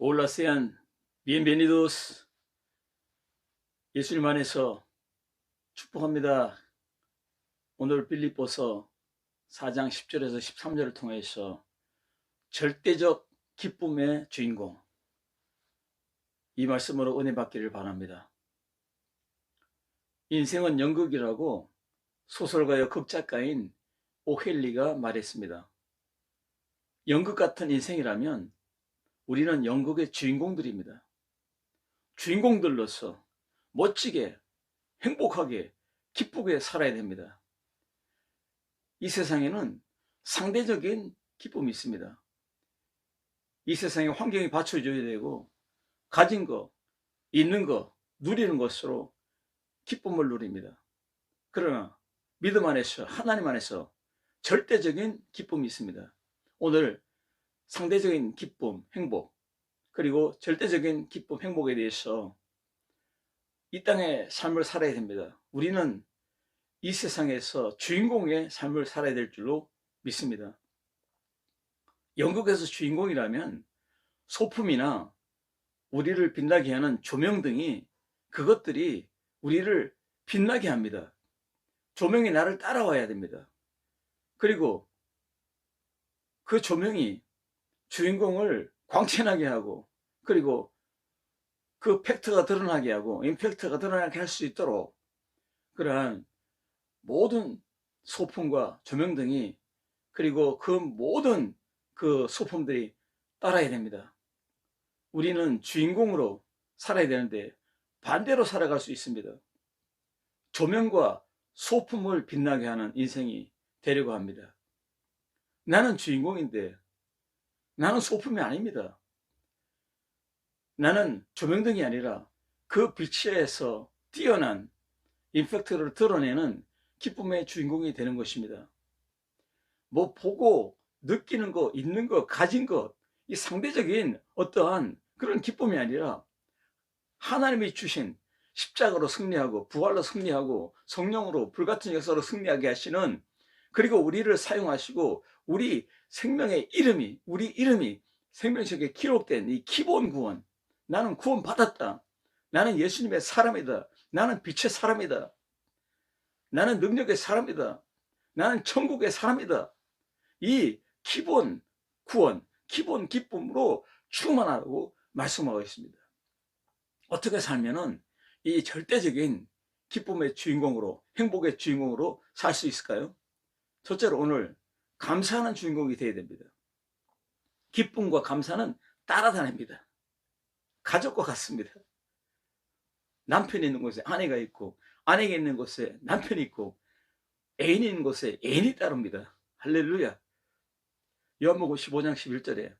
Hola, sean bienvenidos. 예수님 안에서 축복합니다. 오늘 빌립보서 4장 10절에서 13절을 통해서 절대적 기쁨의 주인공, 이 말씀으로 은혜 받기를 바랍니다. 인생은 연극이라고 소설가여 극작가인 오헬리가 말했습니다. 연극 같은 인생이라면 우리는 연극의 주인공들입니다. 주인공들로서 멋지게, 행복하게, 기쁘게 살아야 됩니다. 이 세상에는 상대적인 기쁨이 있습니다. 이 세상의 환경이 받쳐줘야 되고, 가진 거, 있는 거, 누리는 것으로 기쁨을 누립니다. 그러나 믿음 안에서, 하나님 안에서 절대적인 기쁨이 있습니다. 오늘 상대적인 기쁨, 행복, 그리고 절대적인 기쁨, 행복에 대해서 이 땅의 삶을 살아야 됩니다. 우리는 이 세상에서 주인공의 삶을 살아야 될 줄로 믿습니다. 연극에서 주인공이라면 소품이나 우리를 빛나게 하는 조명 등이, 그것들이 우리를 빛나게 합니다. 조명이 나를 따라와야 됩니다. 그리고 그 조명이 주인공을 광채나게 하고, 그리고 그 팩트가 드러나게 하고, 임팩트가 드러나게 할 수 있도록 그러한 모든 소품과 조명 등이, 그리고 그 모든 그 소품들이 따라야 됩니다. 우리는 주인공으로 살아야 되는데 반대로 살아갈 수 있습니다. 조명과 소품을 빛나게 하는 인생이 되려고 합니다. 나는 주인공인데 나는 소품이 아닙니다. 나는 조명등이 아니라 그 빛에서 뛰어난 임팩트를 드러내는 기쁨의 주인공이 되는 것입니다. 뭐 보고 느끼는 거, 있는 거, 가진 것, 이 상대적인 어떠한 그런 기쁨이 아니라 하나님이 주신 십자가로 승리하고 부활로 승리하고 성령으로 불같은 역사로 승리하게 하시는, 그리고 우리를 사용하시고 우리 생명의 이름이, 우리 이름이 생명책에 기록된 이 기본 구원, 나는 구원 받았다, 나는 예수님의 사람이다, 나는 빛의 사람이다, 나는 능력의 사람이다, 나는 천국의 사람이다, 이 기본 구원, 기본 기쁨으로 충만하라고 말씀하고 있습니다. 어떻게 살면은 이 절대적인 기쁨의 주인공으로, 행복의 주인공으로 살 수 있을까요? 첫째로 오늘 감사하는 주인공이 되어야 됩니다. 기쁨과 감사는 따라다닙니다. 가족과 같습니다. 남편이 있는 곳에 아내가 있고, 아내가 있는 곳에 남편이 있고, 애인이 있는 곳에 애인이 따릅니다. 할렐루야. 요한복음 15장 11절에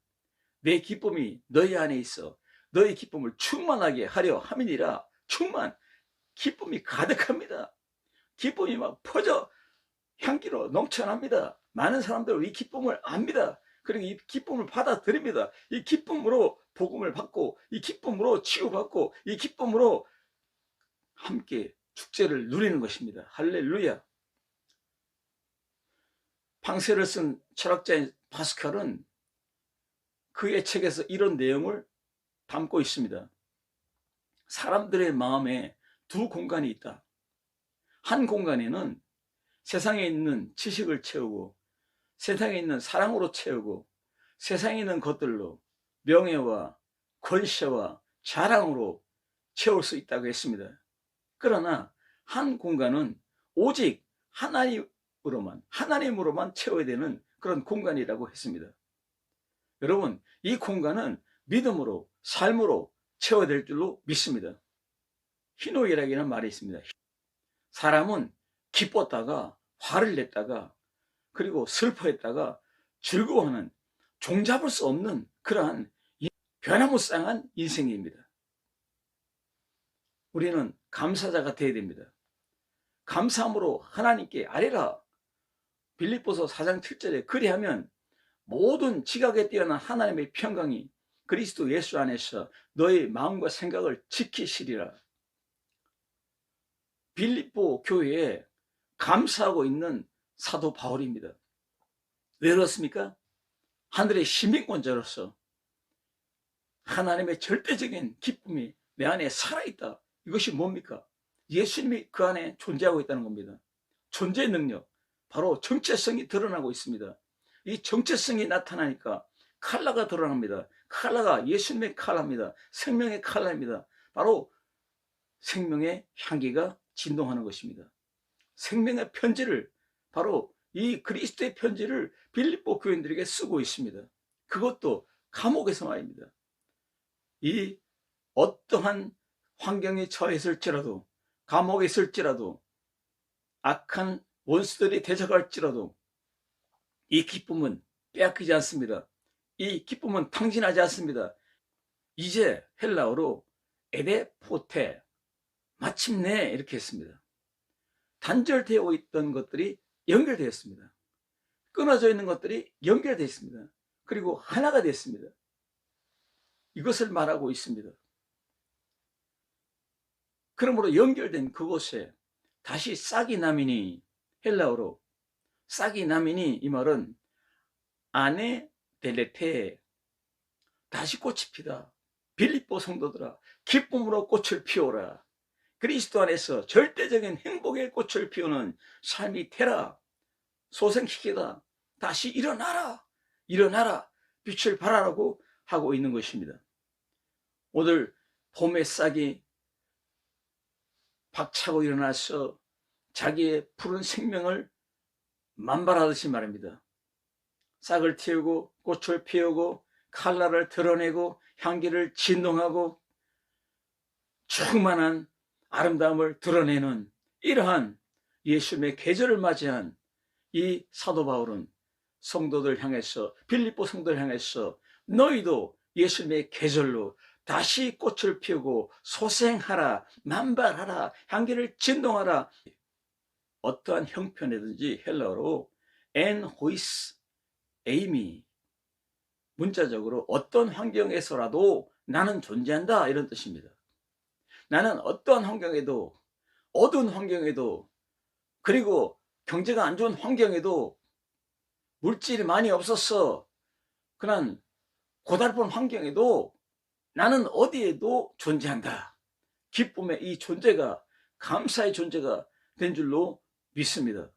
내 기쁨이 너희 안에 있어 너희 기쁨을 충만하게 하려 함이니라. 충만, 기쁨이 가득합니다. 기쁨이 막 퍼져 향기로 넘쳐납니다. 많은 사람들은 이 기쁨을 압니다. 그리고 이 기쁨을 받아들입니다. 이 기쁨으로 복음을 받고, 이 기쁨으로 치유받고, 이 기쁨으로 함께 축제를 누리는 것입니다. 할렐루야. 방세를 쓴 철학자인 파스칼은 그의 책에서 이런 내용을 담고 있습니다. 사람들의 마음에 두 공간이 있다. 한 공간에는 세상에 있는 지식을 채우고, 세상에 있는 사랑으로 채우고, 세상에 있는 것들로 명예와 권세와 자랑으로 채울 수 있다고 했습니다. 그러나 한 공간은 오직 하나님으로만 채워야 되는 그런 공간이라고 했습니다. 여러분, 이 공간은 믿음으로, 삶으로 채워야 될 줄로 믿습니다. 희노애락이라는 말이 있습니다. 사람은 기뻤다가 화를 냈다가, 그리고 슬퍼했다가 즐거워하는, 종잡을 수 없는 그러한 변화무쌍한 인생입니다. 우리는 감사자가 되어야 됩니다. 감사함으로 하나님께 아뢰라. 빌립보서 4장 7절에 그리하면 모든 지각에 뛰어난 하나님의 평강이 그리스도 예수 안에서 너의 마음과 생각을 지키시리라. 빌립보 교회에 감사하고 있는 사도 바울입니다. 왜 그렇습니까? 하늘의 시민권자로서 하나님의 절대적인 기쁨이 내 안에 살아있다. 이것이 뭡니까? 예수님이 그 안에 존재하고 있다는 겁니다. 존재의 능력, 바로 정체성이 드러나고 있습니다. 이 정체성이 나타나니까 칼라가 드러납니다. 칼라가 예수님의 칼라입니다. 생명의 칼라입니다. 바로 생명의 향기가 진동하는 것입니다. 생명의 편지를, 바로 이 그리스도의 편지를 빌립보 교인들에게 쓰고 있습니다. 그것도 감옥에서 말입니다. 이 어떠한 환경에 처했을지라도, 감옥에 있을지라도, 악한 원수들이 대적할지라도 이 기쁨은 빼앗기지 않습니다. 이 기쁨은 탕진하지 않습니다. 이제 헬라어로 에데포테, 마침내 이렇게 했습니다. 단절되어 있던 것들이 연결되었습니다. 끊어져 있는 것들이 연결되어 있습니다. 그리고 하나가 됐습니다. 이것을 말하고 있습니다. 그러므로 연결된 그곳에 다시 싹이 나미니, 헬라어로 싹이 나미니, 이 말은 아네 델레테, 다시 꽃이 피다. 빌립보 성도들아, 기쁨으로 꽃을 피워라. 그리스도 안에서 절대적인 행복의 꽃을 피우는 삶이 되라. 소생시키다. 다시 일어나라. 일어나라. 빛을 발하라고 하고 있는 것입니다. 오늘 봄의 싹이 박차고 일어나서 자기의 푸른 생명을 만발하듯이 말입니다. 싹을 틔우고 꽃을 피우고 칼라를 드러내고 향기를 진동하고 충만한 아름다움을 드러내는 이러한 예수님의 계절을 맞이한 이 사도 바울은 성도들 향해서, 빌립보 성도들 향해서 너희도 예수님의 계절로 다시 꽃을 피우고 소생하라, 만발하라, 향기를 진동하라. 어떠한 형편이든지 헬라어로 엔 호이스 에이미, 문자적으로 어떤 환경에서라도 나는 존재한다, 이런 뜻입니다. 나는 어떠한 환경에도, 어두운 환경에도, 그리고 경제가 안 좋은 환경에도, 물질이 많이 없었어, 그런 고달픈 환경에도 나는 어디에도 존재한다. 기쁨의 이 존재가, 감사의 존재가 된 줄로 믿습니다.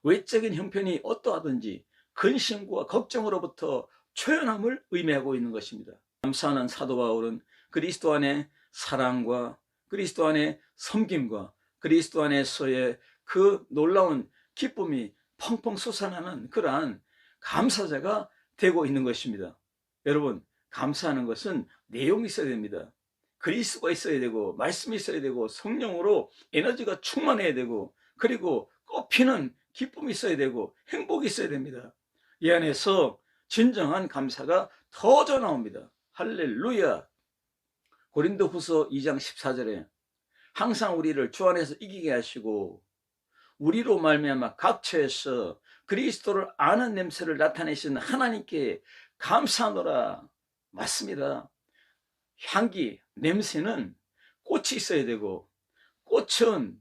외적인 형편이 어떠하든지 근심과 걱정으로부터 초연함을 의미하고 있는 것입니다. 감사하는 사도 바울은 그리스도 안에 사랑과 그리스도 안에 섬김과 그리스도 안에서의 그 놀라운 기쁨이 펑펑 솟아나는 그러한 감사자가 되고 있는 것입니다. 여러분, 감사하는 것은 내용이 있어야 됩니다. 그리스도가 있어야 되고, 말씀이 있어야 되고, 성령으로 에너지가 충만해야 되고, 그리고 꽃피는 기쁨이 있어야 되고, 행복이 있어야 됩니다. 이 안에서 진정한 감사가 터져 나옵니다. 할렐루야. 고린도후서 2장 14절에 항상 우리를 주 안에서 이기게 하시고 우리로 말미암아 각처에서 그리스도를 아는 냄새를 나타내신 하나님께 감사하노라. 맞습니다. 향기, 냄새는 꽃이 있어야 되고, 꽃은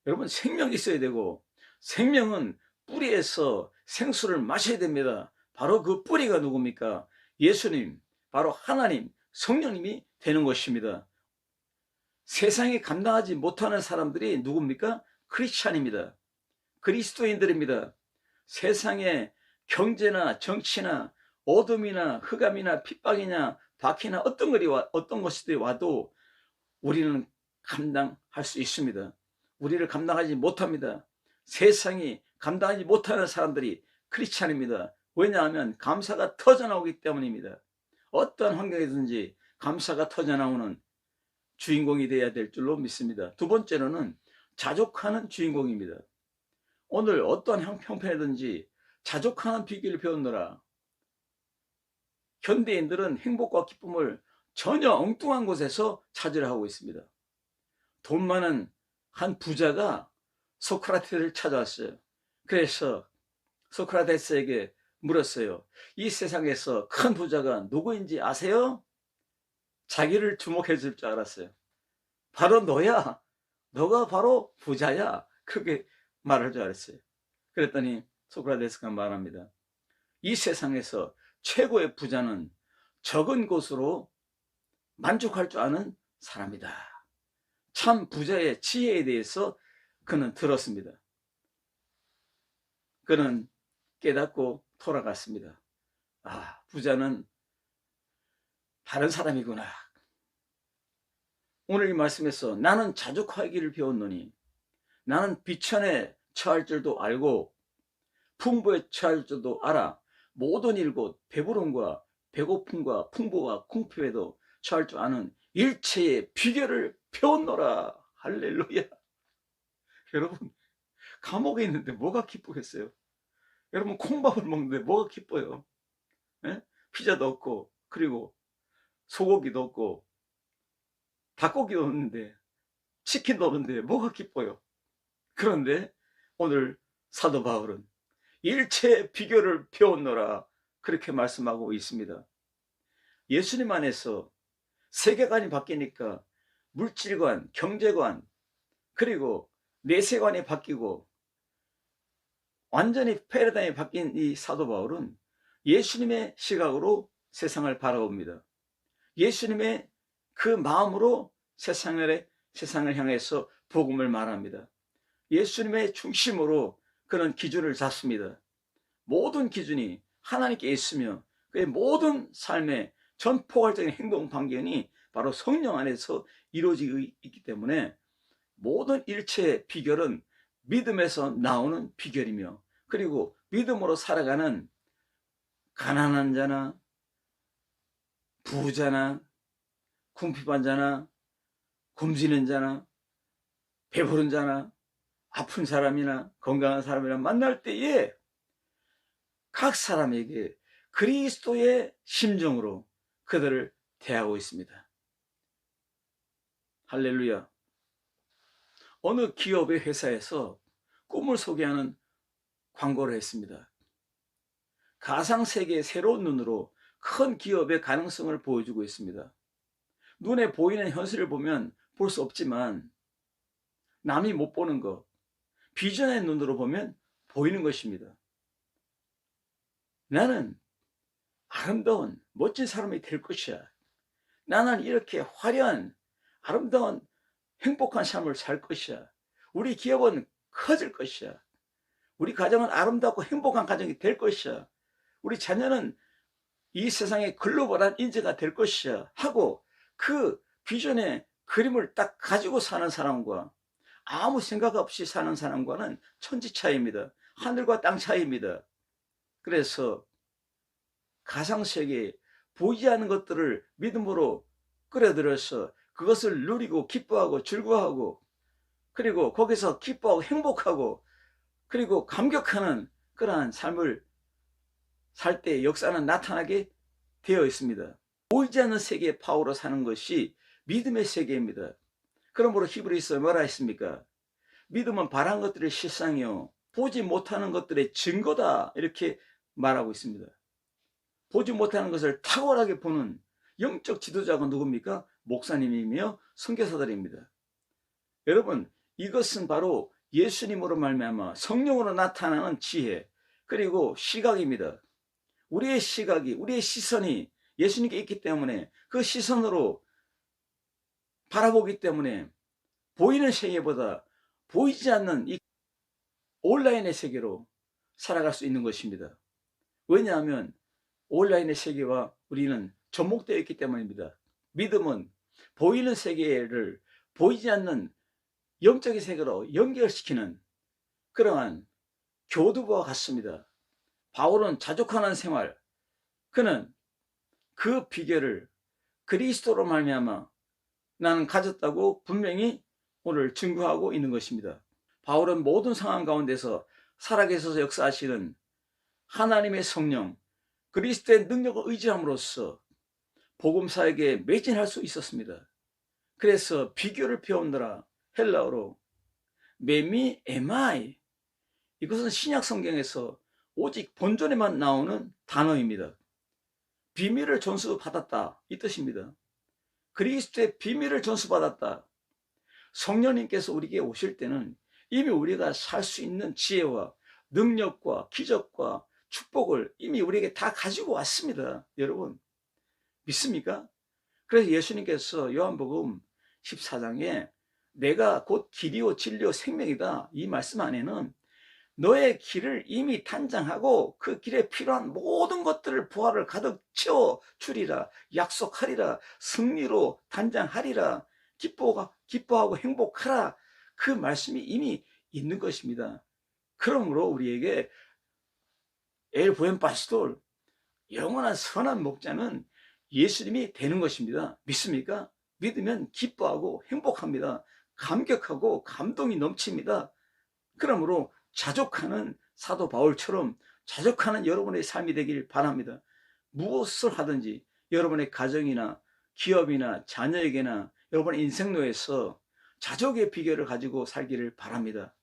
여러분 생명이 있어야 되고, 생명은 뿌리에서 생수를 마셔야 됩니다. 바로 그 뿌리가 누굽니까? 예수님, 바로 하나님, 성령님이 되는 것입니다. 세상에 감당하지 못하는 사람들이 누굽니까? 크리스찬입니다. 그리스도인들입니다. 세상에 경제나 정치나 어둠이나 흑암이나 핍박이나 박해나 어떤 것이 와도 우리는 감당할 수 있습니다. 우리를 감당하지 못합니다. 세상이 감당하지 못하는 사람들이 크리스찬입니다. 왜냐하면 감사가 터져나오기 때문입니다. 어떤 환경이든지 감사가 터져나오는 주인공이 되어야 될 줄로 믿습니다. 두 번째로는 자족하는 주인공입니다. 오늘 어떠한 형편이든지 자족하는 비결을 배우느라 현대인들은 행복과 기쁨을 전혀 엉뚱한 곳에서 찾으려 하고 있습니다. 돈 많은 한 부자가 소크라테스를 찾아왔어요. 그래서 소크라테스에게 물었어요. 이 세상에서 큰 부자가 누구인지 아세요? 자기를 주목해 줄 줄 알았어요. 바로 너야. 너가 바로 부자야. 그렇게 말할 줄 알았어요. 그랬더니 소크라테스가 말합니다. 이 세상에서 최고의 부자는 적은 곳으로 만족할 줄 아는 사람이다. 참 부자의 지혜에 대해서 그는 들었습니다. 그는 깨닫고 돌아갔습니다. 아, 부자는 다른 사람이구나. 오늘 이 말씀에서 나는 자족하기를 배웠노니 나는 비천에 처할 줄도 알고 풍부에 처할 줄도 알아 모든 일곧 배부름과 배고픔과 풍부와 궁핍에도 처할 줄 아는 일체의 비결을 배웠노라. 할렐루야. 여러분, 감옥에 있는데 뭐가 기쁘겠어요? 여러분, 콩밥을 먹는데 뭐가 기뻐요? 예? 피자도 없고 그리고 소고기도 없고 닭고기도 없는데 치킨도 없는데 뭐가 기뻐요? 그런데 오늘 사도 바울은 일체의 비결을 배웠노라 그렇게 말씀하고 있습니다. 예수님 안에서 세계관이 바뀌니까 물질관, 경제관, 그리고 내세관이 바뀌고 완전히 패러다임이 바뀐 이 사도 바울은 예수님의 시각으로 세상을 바라봅니다. 예수님의 그 마음으로 세상을 향해서 복음을 말합니다. 예수님의 중심으로 그런 기준을 잡습니다. 모든 기준이 하나님께 있으며 그의 모든 삶의 전 포괄적인 행동 반경이 바로 성령 안에서 이루어지고 있기 때문에 모든 일체의 비결은 믿음에서 나오는 비결이며 그리고 믿음으로 살아가는 가난한 자나 부자나 궁핍한 자나 굶주리는 자나 배부른 자나 아픈 사람이나 건강한 사람이나 만날 때에 각 사람에게 그리스도의 심정으로 그들을 대하고 있습니다. 할렐루야. 어느 기업의 회사에서 꿈을 소개하는 광고를 했습니다. 가상세계의 새로운 눈으로 큰 기업의 가능성을 보여주고 있습니다. 눈에 보이는 현실을 보면 볼 수 없지만 남이 못 보는 것, 비전의 눈으로 보면 보이는 것입니다. 나는 아름다운 멋진 사람이 될 것이야. 나는 이렇게 화려한 아름다운 행복한 삶을 살 것이야. 우리 기업은 커질 것이야. 우리 가정은 아름답고 행복한 가정이 될 것이야. 우리 자녀는 이 세상의 글로벌한 인재가 될 것이야 하고 그 비전의 그림을 딱 가지고 사는 사람과 아무 생각 없이 사는 사람과는 천지 차이입니다. 하늘과 땅 차이입니다. 그래서 가상세계에 보이지 않는 것들을 믿음으로 끌어들여서 그것을 누리고 기뻐하고 즐거워하고 그리고 거기서 기뻐하고 행복하고 그리고 감격하는 그러한 삶을 살 때 역사는 나타나게 되어 있습니다. 보이지 않는 세계의 파워로 사는 것이 믿음의 세계입니다. 그러므로 히브리서에 뭐라 했습니까? 믿음은 바란 것들의 실상이요 보지 못하는 것들의 증거다 이렇게 말하고 있습니다. 보지 못하는 것을 탁월하게 보는 영적 지도자가 누굽니까? 목사님이며 선교사들입니다. 여러분, 이것은 바로 예수님으로 말미암아 성령으로 나타나는 지혜 그리고 시각입니다. 우리의 시각이 우리의 시선이 예수님께 있기 때문에 그 시선으로 바라보기 때문에 보이는 세계보다 보이지 않는 이 온라인의 세계로 살아갈 수 있는 것입니다. 왜냐하면 온라인의 세계와 우리는 접목되어 있기 때문입니다. 믿음은 보이는 세계를 보이지 않는 영적인 세계로 연결시키는 그러한 교두보와 같습니다. 바울은 자족하는 생활, 그는 그 비결을 그리스도로 말미암아 나는 가졌다고 분명히 오늘 증거하고 있는 것입니다. 바울은 모든 상황 가운데서 살아계셔서 역사하시는 하나님의 성령, 그리스도의 능력을 의지함으로써 복음사에게 매진할 수 있었습니다. 그래서 비교를 배우느라 헬라어로 메미 에마이, 이것은 신약 성경에서 오직 본전에만 나오는 단어입니다. 비밀을 전수받았다 이 뜻입니다. 그리스도의 비밀을 전수받았다. 성령님께서 우리에게 오실 때는 이미 우리가 살 수 있는 지혜와 능력과 기적과 축복을 이미 우리에게 다 가지고 왔습니다. 여러분 믿습니까? 그래서 예수님께서 요한복음 14장에 내가 곧 길이요 진리요 생명이다 이 말씀 안에는 너의 길을 이미 단장하고 그 길에 필요한 모든 것들을 부활을 가득 채워 주리라, 약속하리라, 승리로 단장하리라, 기뻐하고 행복하라, 그 말씀이 이미 있는 것입니다. 그러므로 우리에게 엘 부엔 파스톨, 영원한 선한 목자는 예수님이 되는 것입니다. 믿습니까? 믿으면 기뻐하고 행복합니다. 감격하고 감동이 넘칩니다. 그러므로 자족하는 사도 바울처럼 자족하는 여러분의 삶이 되길 바랍니다. 무엇을 하든지 여러분의 가정이나 기업이나 자녀에게나 여러분의 인생로에서 자족의 비결을 가지고 살기를 바랍니다.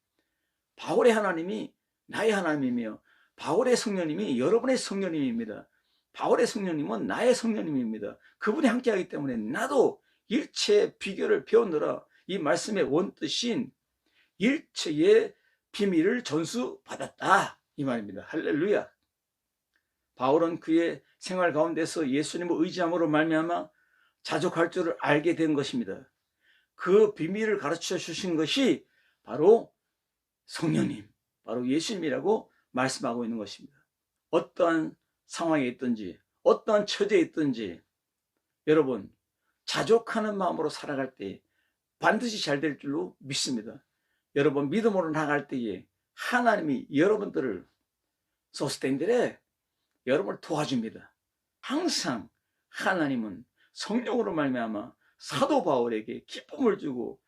바울의 하나님이 나의 하나님이며 바울의 성령님이 여러분의 성령님입니다. 바울의 성령님은 나의 성령님입니다. 그분이 함께하기 때문에 나도 일체의 비결을 배우느라 이 말씀의 원뜻인 일체의 비밀을 전수받았다 이 말입니다. 할렐루야. 바울은 그의 생활 가운데서 예수님을 의지함으로 말미암아 자족할 줄을 알게 된 것입니다. 그 비밀을 가르쳐 주신 것이 바로 성령님, 바로 예수님이라고 말씀하고 있는 것입니다. 어떠한 상황에 있든지 어떠한 처지에 있든지 여러분 자족하는 마음으로 살아갈 때 반드시 잘 될 줄로 믿습니다. 여러분 믿음으로 나갈 때에 하나님이 여러분들을 소스텐들에 여러분을 도와줍니다. 항상 하나님은 성령으로 말미암아 사도 바울에게 기쁨을 주고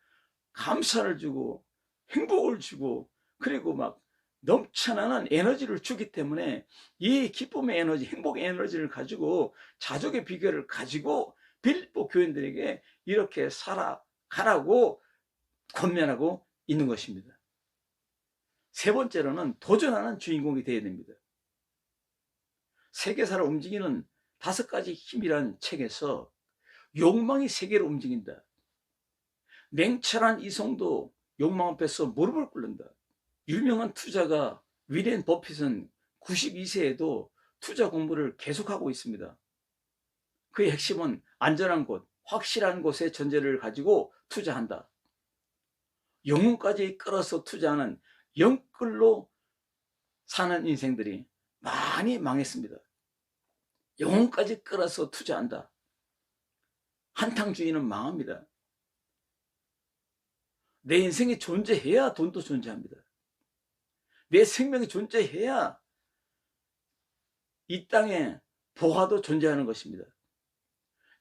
감사를 주고 행복을 주고 그리고 막 넘쳐나는 에너지를 주기 때문에 이 기쁨의 에너지, 행복의 에너지를 가지고 자족의 비결을 가지고 빌립보 교인들에게 이렇게 살아가라고 권면하고 있는 것입니다. 세 번째로는 도전하는 주인공이 되어야 됩니다. 세계사를 움직이는 5가지 힘이라는 책에서 욕망이 세계를 움직인다. 냉철한 이성도 욕망 앞에서 무릎을 꿇는다. 유명한 투자가 위렌 버핏은 92세에도 투자 공부를 계속하고 있습니다. 그의 핵심은 안전한 곳, 확실한 곳에 전제를 가지고 투자한다. 영혼까지 끌어서 투자하는 영끌로 사는 인생들이 많이 망했습니다. 영혼까지 끌어서 투자한다. 한탕주의는 망합니다. 내 인생이 존재해야 돈도 존재합니다. 내 생명이 존재해야 이 땅에 보화도 존재하는 것입니다.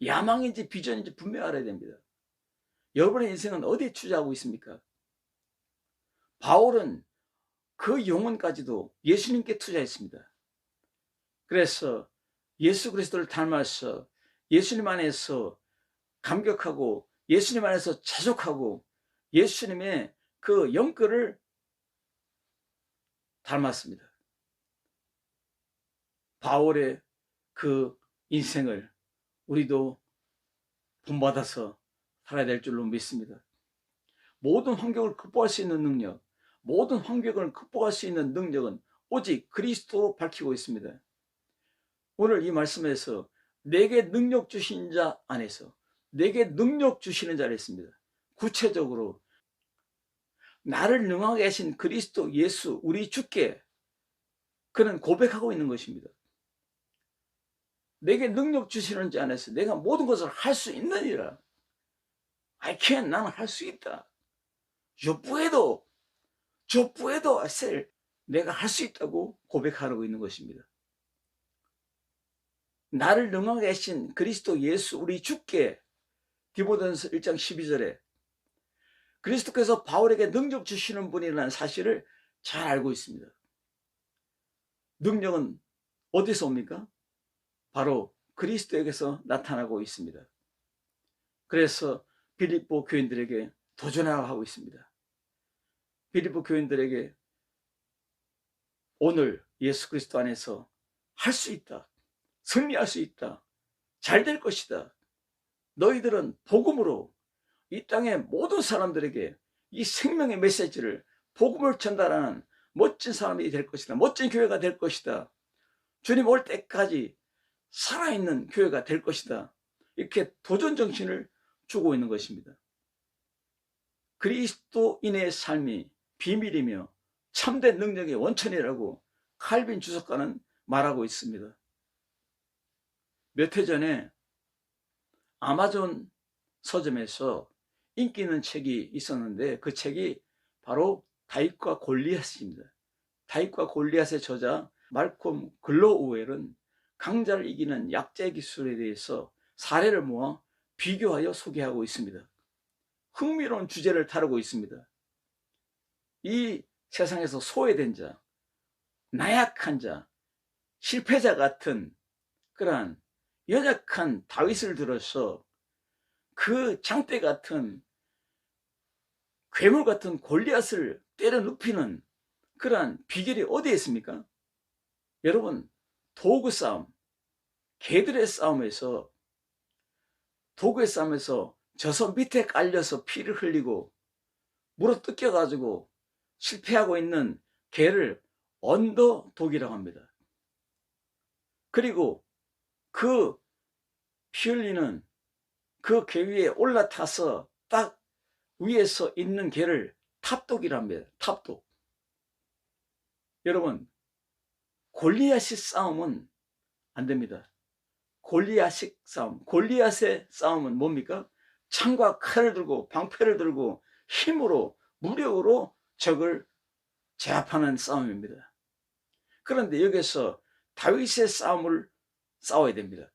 야망인지 비전인지 분명히 알아야 됩니다. 여러분의 인생은 어디에 투자하고 있습니까? 바울은 그 영혼까지도 예수님께 투자했습니다. 그래서 예수 그리스도를 닮아서 예수님 안에서 감격하고 예수님 안에서 자족하고 예수님의 그 영끌을 닮았습니다. 바울의 그 인생을 우리도 본받아서 살아야 될 줄로 믿습니다. 모든 환경을 극복할 수 있는 능력, 모든 환경을 극복할 수 있는 능력은 오직 그리스도로 밝히고 있습니다. 오늘 이 말씀에서 내게 능력 주신 자 안에서 내게 능력 주시는 자를 했습니다. 구체적으로 나를 능하게 하신 그리스도 예수 우리 주께 그는 고백하고 있는 것입니다. 내게 능력 주시는 자 안에서 내가 모든 것을 할 수 있느니라. I can, 나는 할 수 있다. Yo puedo hacer, 내가 할 수 있다고 고백하고 있는 것입니다. 나를 능하게 하신 그리스도 예수 우리 주께 디모데전서 1장 12절에 그리스도께서 바울에게 능력 주시는 분이라는 사실을 잘 알고 있습니다. 능력은 어디서 옵니까? 바로 그리스도에게서 나타나고 있습니다. 그래서 빌립보 교인들에게 도전하라고 하고 있습니다. 빌립보 교인들에게 오늘 예수 그리스도 안에서 할 수 있다. 승리할 수 있다. 잘 될 것이다. 너희들은 복음으로 이 땅의 모든 사람들에게 이 생명의 메시지를 복음을 전달하는 멋진 사람이 될 것이다. 멋진 교회가 될 것이다. 주님 올 때까지 살아있는 교회가 될 것이다. 이렇게 도전 정신을 주고 있는 것입니다. 그리스도인의 삶이 비밀이며 참된 능력의 원천이라고 칼빈 주석가는 말하고 있습니다. 몇 해 전에 아마존 서점에서 인기 있는 책이 있었는데 그 책이 바로 다윗과 골리앗입니다. 다윗과 골리앗의 저자 말콤 글로우웰은 강자를 이기는 약자의 기술에 대해서 사례를 모아 비교하여 소개하고 있습니다. 흥미로운 주제를 다루고 있습니다. 이 세상에서 소외된 자, 나약한 자, 실패자 같은 그러한 연약한 다윗을 들어서 그 장대 같은 괴물 같은 골리앗을 때려 눕히는 그러한 비결이 어디에 있습니까? 여러분, 도구 싸움, 개들의 싸움에서 도구의 싸움에서 져서 밑에 깔려서 피를 흘리고 물어 뜯겨 가지고 실패하고 있는 개를 언더독이라고 합니다. 그리고 그 피 흘리는 그 개 위에 올라타서 딱 위에서 있는 개를 탑독이라 합니다. 탑독. 여러분, 골리앗식 싸움은 안 됩니다. 골리앗식 싸움, 골리앗의 싸움은 뭡니까? 창과 칼을 들고 방패를 들고 힘으로 무력으로 적을 제압하는 싸움입니다. 그런데 여기서 다윗의 싸움을 싸워야 됩니다.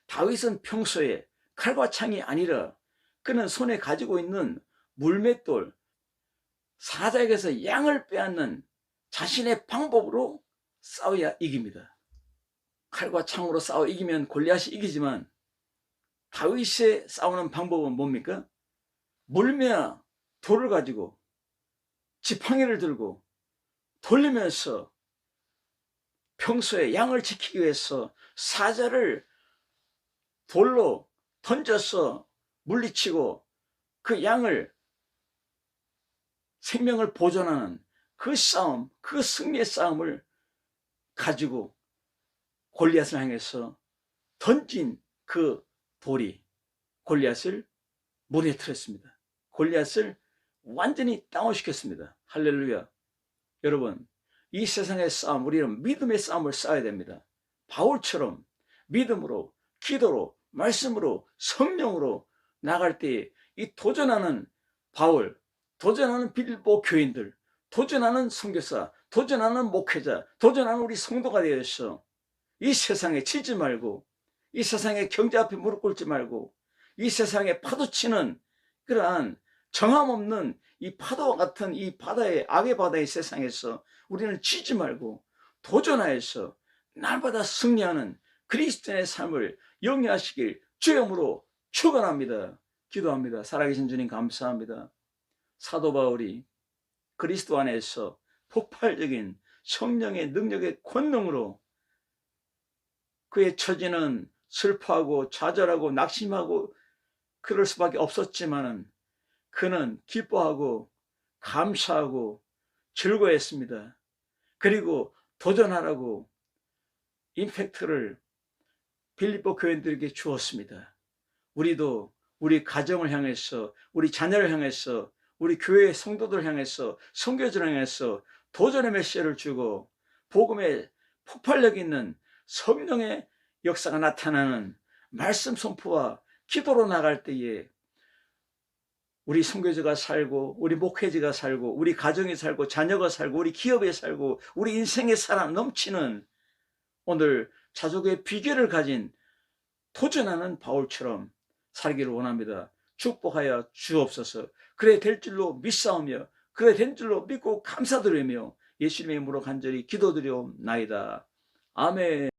다윗은 평소에 칼과 창이 아니라 그는 손에 가지고 있는 물맷돌, 사자에게서 양을 빼앗는 자신의 방법으로 싸워야 이깁니다. 칼과 창으로 싸워 이기면 골리앗이 이기지만 다윗의 싸우는 방법은 뭡니까? 물매와 돌을 가지고 지팡이를 들고 돌리면서 평소에 양을 지키기 위해서 사자를 돌로 던져서 물리치고 그 양을 생명을 보존하는 그 싸움, 그 승리의 싸움을 가지고 골리앗을 향해서 던진 그 돌이 골리앗을 무너뜨렸습니다. 골리앗을 완전히 다운시켰습니다. 할렐루야. 여러분, 이 세상의 싸움, 우리는 믿음의 싸움을 싸워야 됩니다. 바울처럼 믿음으로, 기도로, 말씀으로, 성령으로 나갈 때 이 도전하는 바울, 도전하는 빌보 교인들, 도전하는 선교사, 도전하는 목회자, 도전하는 우리 성도가 되어서 이 세상에 치지 말고, 이 세상의 경제 앞에 무릎 꿇지 말고, 이 세상에 파도치는 그러한 정함없는 이 파도와 같은 이 바다의, 악의 바다의 세상에서 우리는 치지 말고 도전하여서 날마다 승리하는 그리스도인의 삶을 영위하시길 주의 이름으로 축원합니다. 기도합니다. 살아계신 주님 감사합니다. 사도 바울이 그리스도 안에서 폭발적인 성령의 능력의 권능으로 그의 처지는 슬퍼하고 좌절하고 낙심하고 그럴 수밖에 없었지만은 그는 기뻐하고 감사하고 즐거워했습니다. 그리고 도전하라고 임팩트를 빌립보 교인들에게 주었습니다. 우리도 우리 가정을 향해서, 우리 자녀를 향해서, 우리 교회 성도들 향해서, 선교지를 향해서 도전의 메시지를 주고 복음의 폭발력 있는 성령의 역사가 나타나는 말씀 선포와 기도로 나갈 때에 우리 선교지가 살고, 우리 목회지가 살고, 우리 가정이 살고, 자녀가 살고, 우리 기업에 살고, 우리 인생의 사람 넘치는 오늘 자족의 비결을 가진 도전하는 바울처럼 살기를 원합니다. 축복하여 주옵소서. 그래 될 줄로 믿사오며 그래 된 줄로 믿고 감사드리며 예수님의 이름으로 간절히 기도드리옵나이다. 아멘.